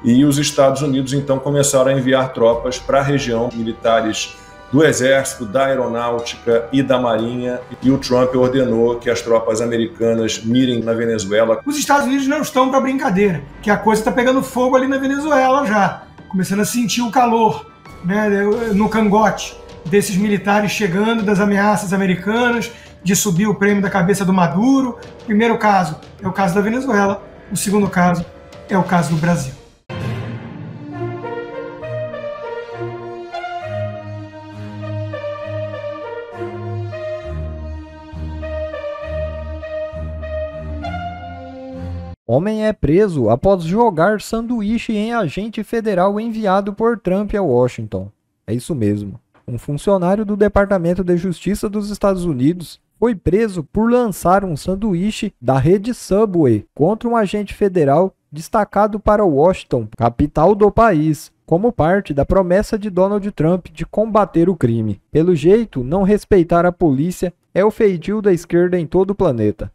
E os Estados Unidos, então, começaram a enviar tropas para a região, militares do Exército, da Aeronáutica e da Marinha, e o Trump ordenou que as tropas americanas mirem na Venezuela. Os Estados Unidos não estão para brincadeira, que a coisa está pegando fogo ali na Venezuela já, começando a sentir o calor, né, no cangote desses militares chegando, das ameaças americanas, de subir o prêmio da cabeça do Maduro. O primeiro caso é o caso da Venezuela, o segundo caso é o caso do Brasil. Homem é preso após jogar sanduíche em agente federal enviado por Trump a Washington. É isso mesmo. Um funcionário do Departamento de Justiça dos Estados Unidos foi preso por lançar um sanduíche da rede Subway contra um agente federal destacado para Washington, capital do país, como parte da promessa de Donald Trump de combater o crime. Pelo jeito, não respeitar a polícia é o feitio da esquerda em todo o planeta.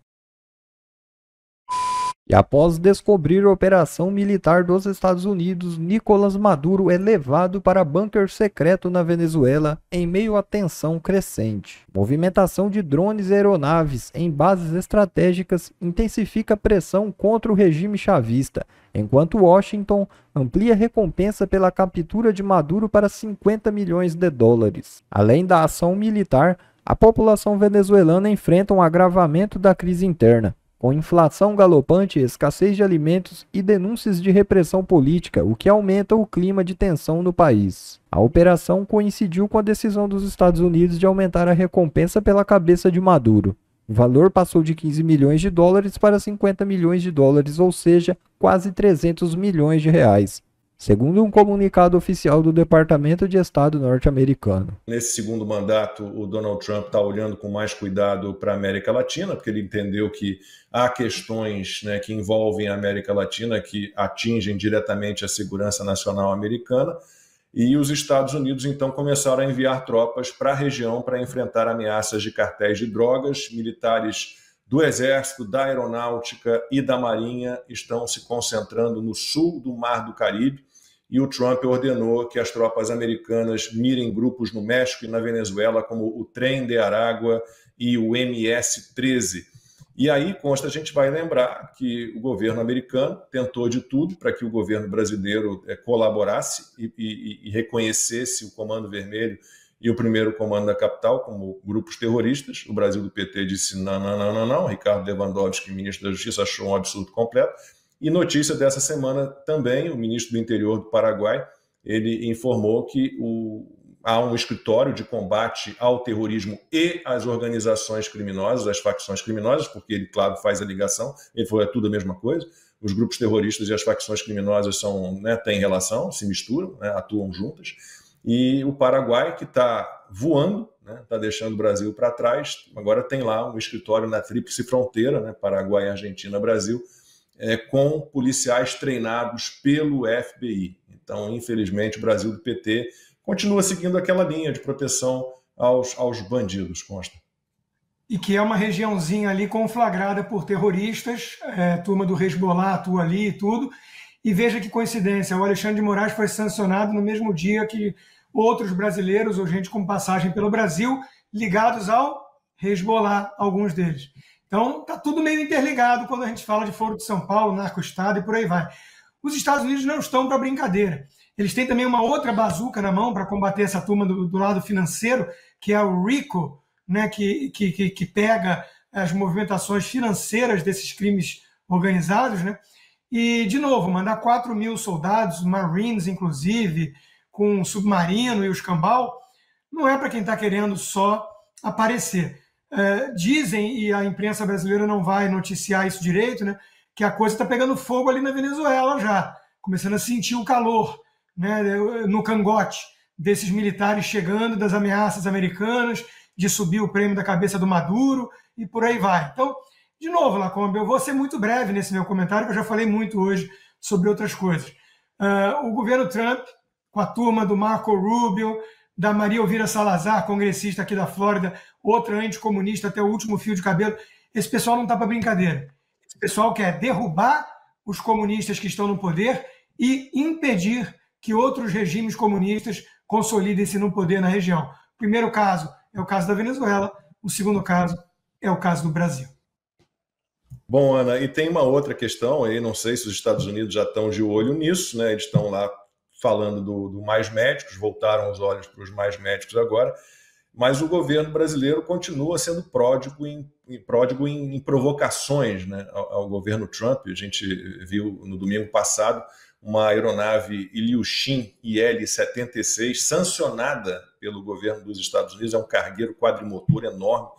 E após descobrir a operação militar dos Estados Unidos, Nicolás Maduro é levado para bunker secreto na Venezuela em meio à tensão crescente. Movimentação de drones e aeronaves em bases estratégicas intensifica a pressão contra o regime chavista, enquanto Washington amplia a recompensa pela captura de Maduro para 50 milhões de dólares. Além da ação militar, a população venezuelana enfrenta um agravamento da crise interna, com inflação galopante, escassez de alimentos e denúncias de repressão política, o que aumenta o clima de tensão no país. A operação coincidiu com a decisão dos Estados Unidos de aumentar a recompensa pela cabeça de Maduro. O valor passou de 15 milhões de dólares para 50 milhões de dólares, ou seja, quase 300 milhões de reais, segundo um comunicado oficial do Departamento de Estado norte-americano. Nesse segundo mandato, o Donald Trump está olhando com mais cuidado para a América Latina, porque ele entendeu que há questões, né, que envolvem a América Latina, que atingem diretamente a segurança nacional americana, e os Estados Unidos, então, começaram a enviar tropas para a região para enfrentar ameaças de cartéis de drogas. Militares do Exército, da Aeronáutica e da Marinha estão se concentrando no sul do Mar do Caribe, e o Trump ordenou que as tropas americanas mirem grupos no México e na Venezuela, como o Tren de Aragua e o MS-13. E aí, consta, a gente vai lembrar que o governo americano tentou de tudo para que o governo brasileiro colaborasse e reconhecesse o Comando Vermelho e o primeiro comando da capital como grupos terroristas. O Brasil do PT disse não, não, não, não, não. Ricardo Lewandowski, ministro da Justiça, achou um absurdo completo. E notícia dessa semana também, o ministro do Interior do Paraguai, ele informou que há um escritório de combate ao terrorismo e às organizações criminosas, às facções criminosas, porque ele, claro, faz a ligação, ele falou, é tudo a mesma coisa. Os grupos terroristas e as facções criminosas têm relação, se misturam, né, atuam juntas. E o Paraguai, que está voando, está deixando o Brasil para trás, agora tem lá um escritório na tríplice fronteira, né, Paraguai, Argentina, Brasil, com policiais treinados pelo FBI. Então, infelizmente, o Brasil do PT continua seguindo aquela linha de proteção aos bandidos, consta. E que é uma regiãozinha ali conflagrada por terroristas, turma do Hezbollah atua ali e tudo. E veja que coincidência, o Alexandre de Moraes foi sancionado no mesmo dia que outros brasileiros ou gente com passagem pelo Brasil ligados ao Hezbollah, alguns deles. Então, está tudo meio interligado quando a gente fala de Foro de São Paulo, narco-estado e por aí vai. Os Estados Unidos não estão para brincadeira. Eles têm também uma outra bazuca na mão para combater essa turma do lado financeiro, que é o RICO, né, que pega as movimentações financeiras desses crimes organizados, né? E, de novo, mandar 4 mil soldados, Marines inclusive, com um submarino e o escambau, não é para quem está querendo só aparecer. Dizem, e a imprensa brasileira não vai noticiar isso direito, né, que a coisa está pegando fogo ali na Venezuela já, começando a sentir o calor, né, no cangote desses militares chegando, das ameaças americanas, de subir o prêmio da cabeça do Maduro e por aí vai. Então, de novo, Lacombe, eu vou ser muito breve nesse meu comentário, que eu já falei muito hoje sobre outras coisas. O governo Trump, com a turma do Marco Rubio, da Maria Elvira Salazar, congressista aqui da Flórida, outra anticomunista até o último fio de cabelo, esse pessoal não está para brincadeira. Esse pessoal quer derrubar os comunistas que estão no poder e impedir que outros regimes comunistas consolidem-se no poder na região. O primeiro caso é o caso da Venezuela, o segundo caso é o caso do Brasil. Bom, Ana, e tem uma outra questão aí, não sei se os Estados Unidos já estão de olho nisso, né? Eles estão lá falando do Mais Médicos, voltaram os olhos para os Mais Médicos agora, mas o governo brasileiro continua sendo pródigo em provocações, né, ao governo Trump. A gente viu no domingo passado uma aeronave Ilyushin IL-76 sancionada pelo governo dos Estados Unidos, é um cargueiro quadrimotor enorme,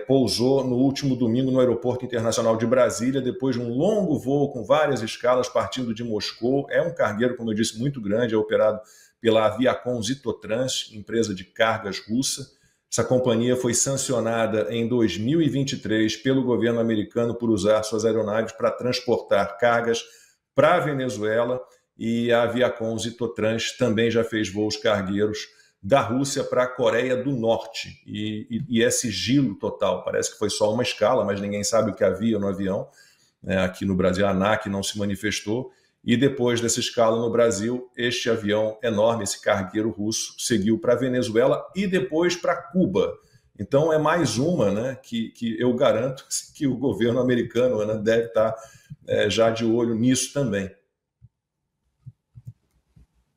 pousou no último domingo no Aeroporto Internacional de Brasília, depois de um longo voo com várias escalas partindo de Moscou. É um cargueiro, como eu disse, muito grande, é operado pela Aviacom Zitotrans, empresa de cargas russa. Essa companhia foi sancionada em 2023 pelo governo americano por usar suas aeronaves para transportar cargas para a Venezuela, e a Aviacom Zitotrans também já fez voos cargueiros da Rússia para a Coreia do Norte, e é sigilo total. Parece que foi só uma escala, mas ninguém sabe o que havia no avião. Aqui no Brasil, a ANAC não se manifestou, e depois dessa escala no Brasil, este avião enorme, esse cargueiro russo, seguiu para a Venezuela e depois para Cuba. Então é mais uma, né, que eu garanto que o governo americano, né, deve estar já de olho nisso também.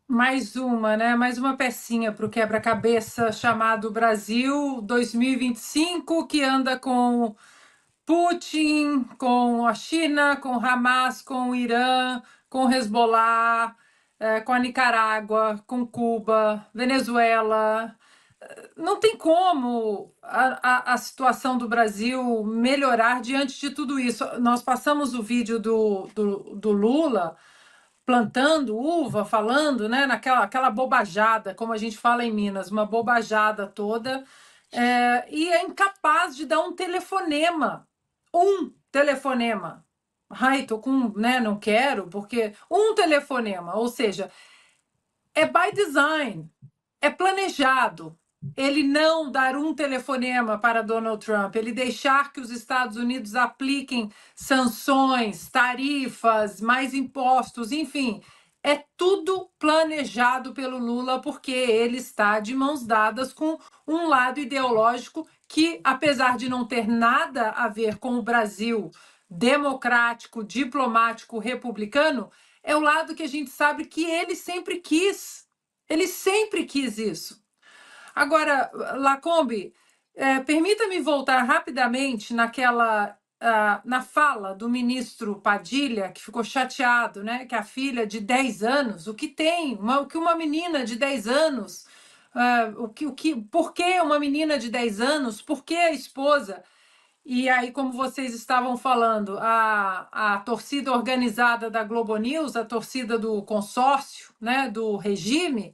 Mais uma, né? Mais uma pecinha para o quebra-cabeça chamado Brasil 2025, que anda com Putin, com a China, com Hamas, com o Irã, com o Hezbollah, com a Nicarágua, com Cuba, Venezuela. Não tem como a situação do Brasil melhorar diante de tudo isso. Nós passamos o vídeo do Lula plantando uva, falando, né, aquela bobajada, como a gente fala em Minas, uma bobajada toda, e é incapaz de dar um telefonema. Ai, tô com, né, não quero, porque um telefonema, ou seja, é by design, é planejado. Ele não dar um telefonema para Donald Trump, ele deixar que os Estados Unidos apliquem sanções, tarifas, mais impostos, enfim, é tudo planejado pelo Lula, porque ele está de mãos dadas com um lado ideológico que, apesar de não ter nada a ver com o Brasil democrático, diplomático, republicano, é o lado que a gente sabe que ele sempre quis. Ele sempre quis isso. Agora, Lacombe, permita-me voltar rapidamente na fala do ministro Padilha, que ficou chateado, né, que a filha de 10 anos, o que uma menina de 10 anos, por que uma menina de 10 anos, por que a esposa? E aí, como vocês estavam falando, a torcida organizada da Globo News, a torcida do consórcio, né, do regime,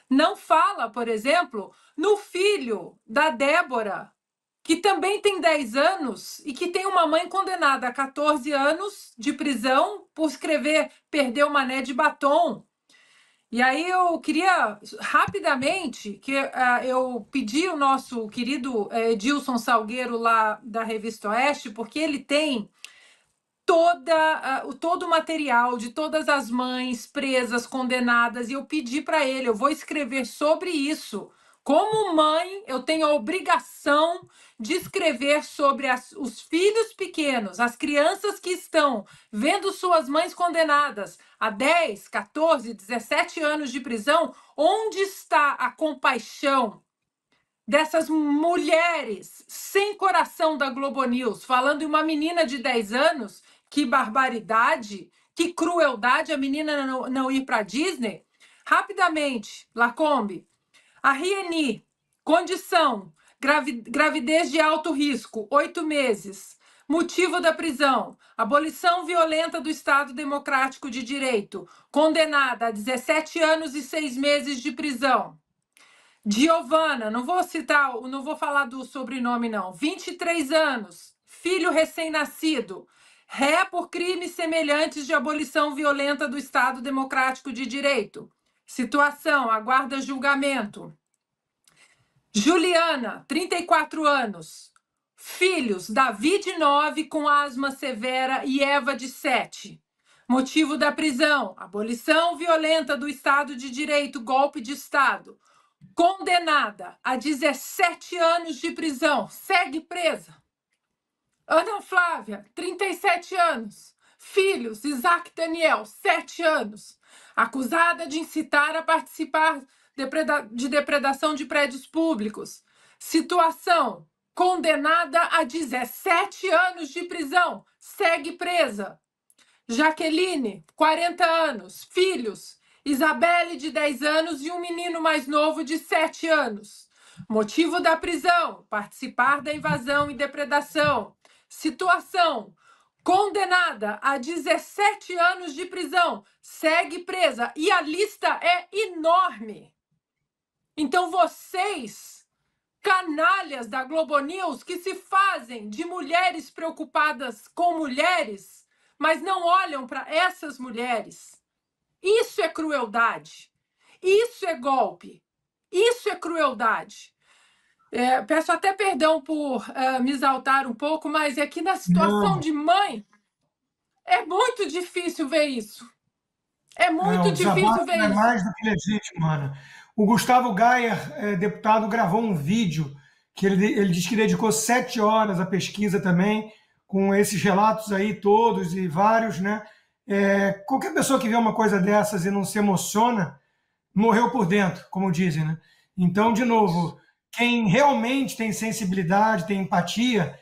não fala, por exemplo, no filho da Débora, que também tem 10 anos e que tem uma mãe condenada a 14 anos de prisão por escrever Perdeu Mané de Batom. E aí eu queria rapidamente que eu pedi o nosso querido Edilson Salgueiro lá da Revista Oeste, porque ele tem todo o material de todas as mães presas, condenadas, e eu pedi para ele, eu vou escrever sobre isso. Como mãe, eu tenho a obrigação de escrever sobre os filhos pequenos, as crianças que estão vendo suas mães condenadas a 10, 14, 17 anos de prisão. Onde está a compaixão dessas mulheres sem coração da Globo News, falando em uma menina de 10 anos? Que barbaridade, que crueldade a menina não ir para a Disney. Rapidamente, Lacombe, a Rieni, condição, gravidez de alto risco, 8 meses. Motivo da prisão, abolição violenta do Estado Democrático de Direito, condenada a 17 anos e 6 meses de prisão. Giovana, não vou falar do sobrenome não, 23 anos, filho recém-nascido, ré por crimes semelhantes de abolição violenta do Estado Democrático de Direito. Situação, aguarda julgamento. Juliana, 34 anos. Filhos, Davi de 9 com asma severa e Eva de 7. Motivo da prisão: abolição violenta do Estado de Direito, golpe de Estado. Condenada a 17 anos de prisão, segue presa. Ana Flávia, 37 anos. Filhos: Isaac Daniel, 7 anos. Acusada de incitar a participar de depredação de prédios públicos. Situação: condenada a 17 anos de prisão, segue presa. Jaqueline, 40 anos. Filhos: Isabelle, de 10 anos, e um menino mais novo, de 7 anos. Motivo da prisão: participar da invasão e depredação. Situação: condenada a 17 anos de prisão, segue presa. E a lista é enorme. Então vocês, canalhas da Globo News, que se fazem de mulheres preocupadas com mulheres, mas não olham para essas mulheres. Isso é crueldade. Isso é golpe. Isso é crueldade. Peço até perdão por me exaltar um pouco, mas é que na situação de mãe é muito difícil ver isso. É muito difícil ver isso. É mais do que legítimo, Ana. O Gustavo Gayer, deputado, gravou um vídeo que ele diz que dedicou 7 horas à pesquisa também, com esses relatos aí todos e vários, né? Qualquer pessoa que vê uma coisa dessas e não se emociona, morreu por dentro, como dizem, né? Então, de novo, quem realmente tem sensibilidade, tem empatia,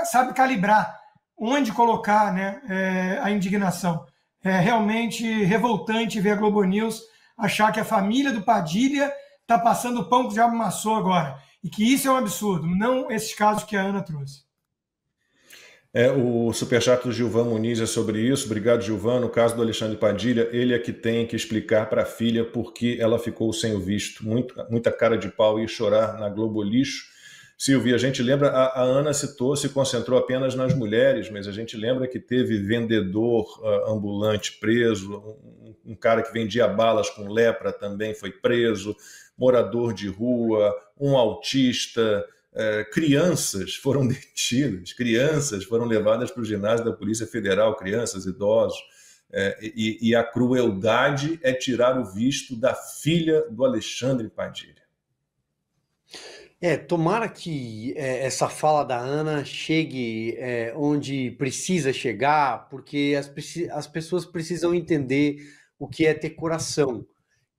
sabe calibrar onde colocar, né, a indignação. É realmente revoltante ver a Globo News achar que a família do Padilha está passando o pão que o diabo amassou agora. E que isso é um absurdo, não esses casos que a Ana trouxe. O superchat do Gilvan Muniz é sobre isso. Obrigado, Gilvan. No caso do Alexandre Padilha, ele é que tem que explicar para a filha por que ela ficou sem o visto. Muita cara de pau e chorar na Globo Lixo. Silvia, a gente lembra, a Ana se concentrou apenas nas mulheres, mas a gente lembra que teve vendedor ambulante preso, um cara que vendia balas com lepra também foi preso, morador de rua, um autista... crianças foram detidas, crianças foram levadas para o ginásio da Polícia Federal, crianças, idosos, e a crueldade é tirar o visto da filha do Alexandre Padilha. Tomara que essa fala da Ana chegue onde precisa chegar, porque as pessoas precisam entender o que é ter coração.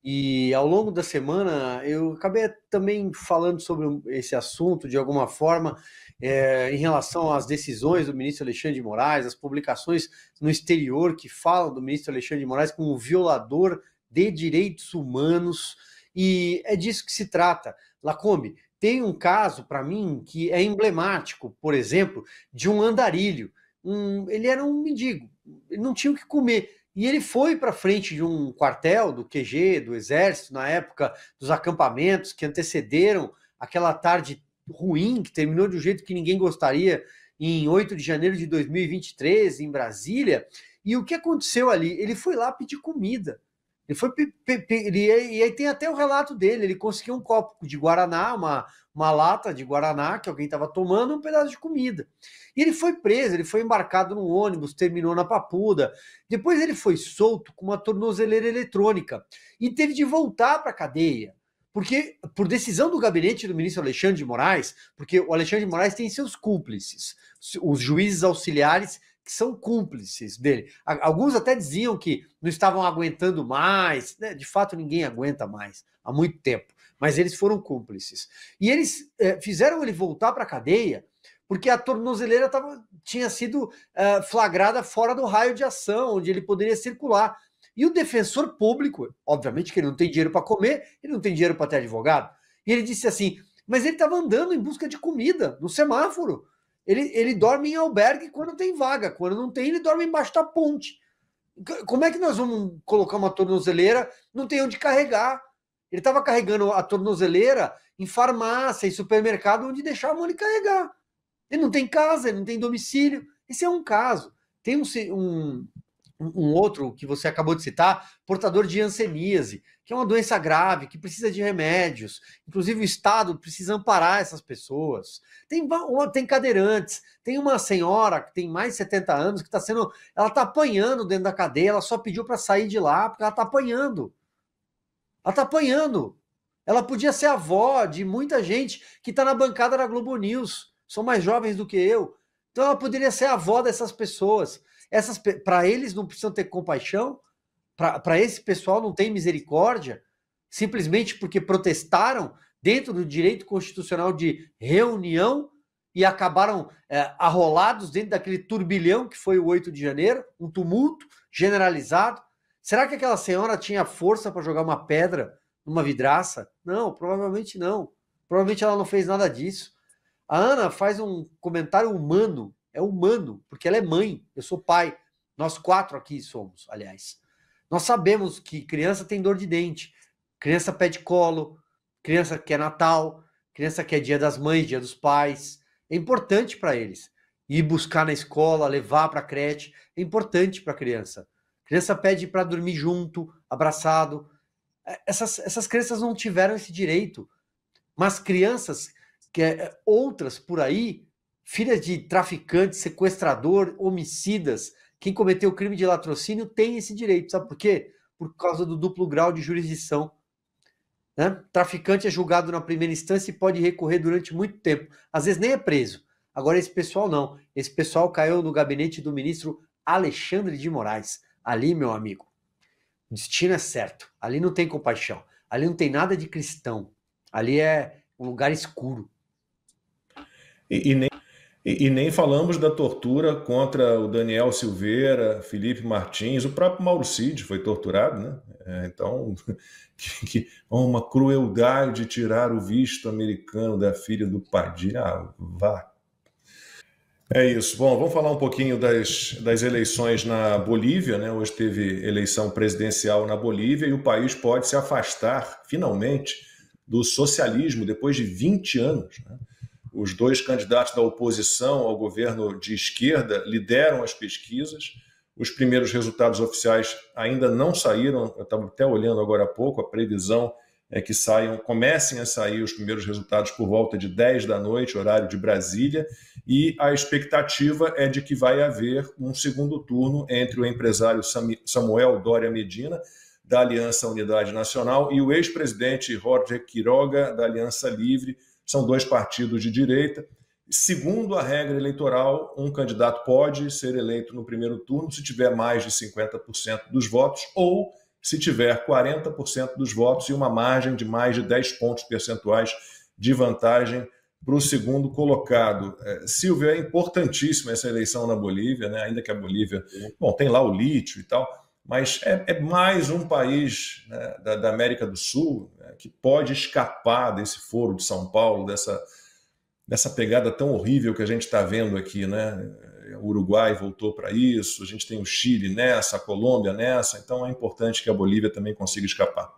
E ao longo da semana eu acabei também falando sobre esse assunto de alguma forma, em relação às decisões do ministro Alexandre de Moraes, as publicações no exterior que falam do ministro Alexandre de Moraes como um violador de direitos humanos, e é disso que se trata. Lacombe, tem um caso para mim que é emblemático, por exemplo, de um andarilho. Ele era um mendigo, ele não tinha o que comer. E ele foi para frente de um quartel do QG, do Exército, na época dos acampamentos que antecederam aquela tarde ruim, que terminou de um jeito que ninguém gostaria, em 8 de janeiro de 2023, em Brasília. E o que aconteceu ali? Ele foi lá pedir comida. E aí tem até o relato dele, ele conseguiu um copo de Guaraná, uma lata de Guaraná que alguém estava tomando, um pedaço de comida. E ele foi preso, ele foi embarcado num ônibus, terminou na Papuda. Depois ele foi solto com uma tornozeleira eletrônica e teve de voltar para a cadeia, porque por decisão do gabinete do ministro Alexandre de Moraes, porque o Alexandre de Moraes tem seus cúmplices, os juízes auxiliares que são cúmplices dele. Alguns até diziam que não estavam aguentando mais, né? De fato ninguém aguenta mais, há muito tempo, mas eles foram cúmplices. E eles fizeram ele voltar para a cadeia porque a tornozeleira tinha sido flagrada fora do raio de ação, onde ele poderia circular. E o defensor público, obviamente que ele não tem dinheiro para comer, ele não tem dinheiro para ter advogado, e ele disse assim, mas ele estava andando em busca de comida, no semáforo. Ele dorme em albergue quando tem vaga, quando não tem, ele dorme embaixo da ponte. Como é que nós vamos colocar uma tornozeleira? Não tem onde carregar. Ele estava carregando a tornozeleira em farmácia, em supermercado, onde deixavam ele carregar. Ele não tem casa, ele não tem domicílio. Esse é um caso. Tem um outro que você acabou de citar, portador de hanseníase, que é uma doença grave, que precisa de remédios. Inclusive o Estado precisa amparar essas pessoas. Tem cadeirantes, tem uma senhora que tem mais de 70 anos que ela está apanhando dentro da cadeia, ela só pediu para sair de lá porque ela está apanhando. Ela está apanhando. Ela podia ser avó de muita gente que está na bancada da Globo News, são mais jovens do que eu. Então ela poderia ser avó dessas pessoas. Para eles não precisam ter compaixão, para esse pessoal não tem misericórdia, simplesmente porque protestaram dentro do direito constitucional de reunião e acabaram arrolados dentro daquele turbilhão que foi o 8 de janeiro, um tumulto generalizado. Será que aquela senhora tinha força para jogar uma pedra numa vidraça? Não, provavelmente não. Provavelmente ela não fez nada disso. A Ana faz um comentário humano, é humano, porque ela é mãe, eu sou pai. Nós 4 aqui somos, aliás. Nós sabemos que criança tem dor de dente, criança pede colo, criança quer Natal, criança quer Dia das Mães, Dia dos Pais. É importante para eles. Ir buscar na escola, levar para a creche, é importante para a criança. A criança pede para dormir junto, abraçado. Essas crianças não tiveram esse direito. Mas crianças, outras por aí, filhas de traficantes, sequestrador, homicidas, quem cometeu o crime de latrocínio tem esse direito. Sabe por quê? Por causa do duplo grau de jurisdição. Né? Traficante é julgado na primeira instância e pode recorrer durante muito tempo. Às vezes nem é preso. Agora esse pessoal não. Esse pessoal caiu no gabinete do ministro Alexandre de Moraes. Ali, meu amigo, o destino é certo. Ali não tem compaixão. Ali não tem nada de cristão. Ali é um lugar escuro. E nem falamos da tortura contra o Daniel Silveira, Felipe Martins, o próprio Mauro Cid foi torturado, né? Então, uma crueldade tirar o visto americano da filha do Padilha. Vá. É isso. Bom, vamos falar um pouquinho das eleições na Bolívia, né? Hoje teve eleição presidencial na Bolívia e o país pode se afastar, finalmente, do socialismo depois de 20 anos, né? Os 2 candidatos da oposição ao governo de esquerda lideram as pesquisas. Os primeiros resultados oficiais ainda não saíram. Eu estava até olhando agora há pouco. A previsão é que comecem a sair os primeiros resultados por volta de 10 da noite, horário de Brasília. E a expectativa é de que vai haver um segundo turno entre o empresário Samuel Doria Medina, da Aliança Unidade Nacional, e o ex-presidente Jorge Quiroga, da Aliança Livre. São 2 partidos de direita. Segundo a regra eleitoral, um candidato pode ser eleito no primeiro turno se tiver mais de 50% dos votos ou se tiver 40% dos votos e uma margem de mais de 10 pontos percentuais de vantagem para o segundo colocado. Silvio, é importantíssima essa eleição na Bolívia, né? Ainda que a Bolívia, tem lá o lítio e tal, mas é mais um país, né, da América do Sul, né, que pode escapar desse foro de São Paulo, dessa pegada tão horrível que a gente está vendo aqui, né? O Uruguai voltou para isso, a gente tem o Chile nessa, a Colômbia nessa, então é importante que a Bolívia também consiga escapar.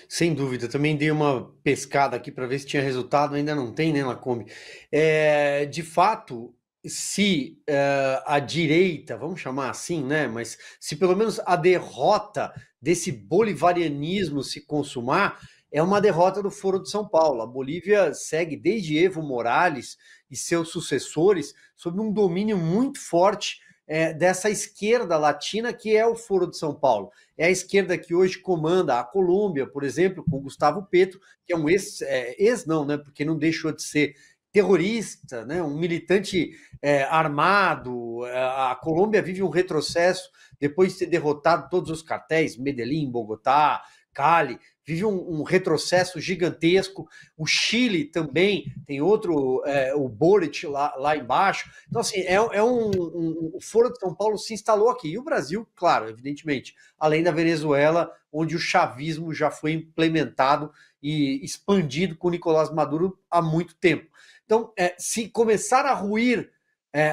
Sem dúvida, também dei uma pescada aqui para ver se tinha resultado, ainda não tem, né, Lacombe? De fato, se a direita, vamos chamar assim, né? Mas se pelo menos a derrota desse bolivarianismo se consumar, é uma derrota do Foro de São Paulo. A Bolívia segue desde Evo Morales e seus sucessores sob um domínio muito forte dessa esquerda latina que é o Foro de São Paulo. É a esquerda que hoje comanda a Colômbia, por exemplo, com Gustavo Petro, que é um não, né? Porque não deixou de ser terrorista, né, um militante armado. A Colômbia vive um retrocesso depois de ter derrotado todos os cartéis, Medellín, Bogotá, Cali, vive um retrocesso gigantesco. O Chile também tem outro, o Boric lá embaixo. Então, assim, o Foro de São Paulo se instalou aqui. E o Brasil, claro, evidentemente, além da Venezuela, onde o chavismo já foi implementado e expandido com Nicolás Maduro há muito tempo. Então, se começar a ruir,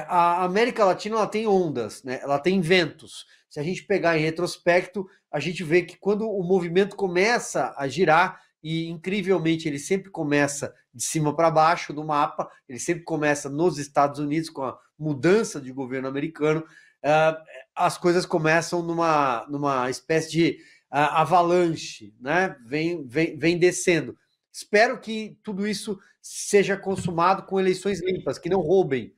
a América Latina ela tem ondas, né? Ela tem ventos. Se a gente pegar em retrospecto, a gente vê que quando o movimento começa a girar, e incrivelmente ele sempre começa de cima para baixo do mapa, ele sempre começa nos Estados Unidos com a mudança de governo americano, as coisas começam numa espécie de avalanche, né? Vem descendo. Espero que tudo isso seja consumado com eleições limpas, que não roubem.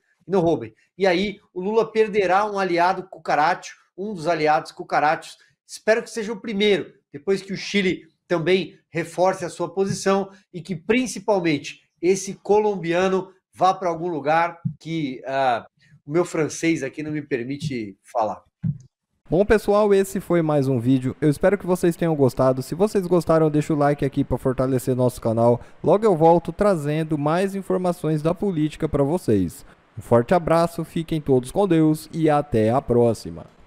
E aí o Lula perderá um aliado cucaracho, um dos aliados cucarachos. Espero que seja o primeiro, depois que o Chile também reforce a sua posição e que, principalmente, esse colombiano vá para algum lugar que o meu francês aqui não me permite falar. Bom, pessoal, esse foi mais um vídeo. Eu espero que vocês tenham gostado. Se vocês gostaram, deixa o like aqui para fortalecer nosso canal. Logo eu volto trazendo mais informações da política para vocês. Um forte abraço, fiquem todos com Deus e até a próxima.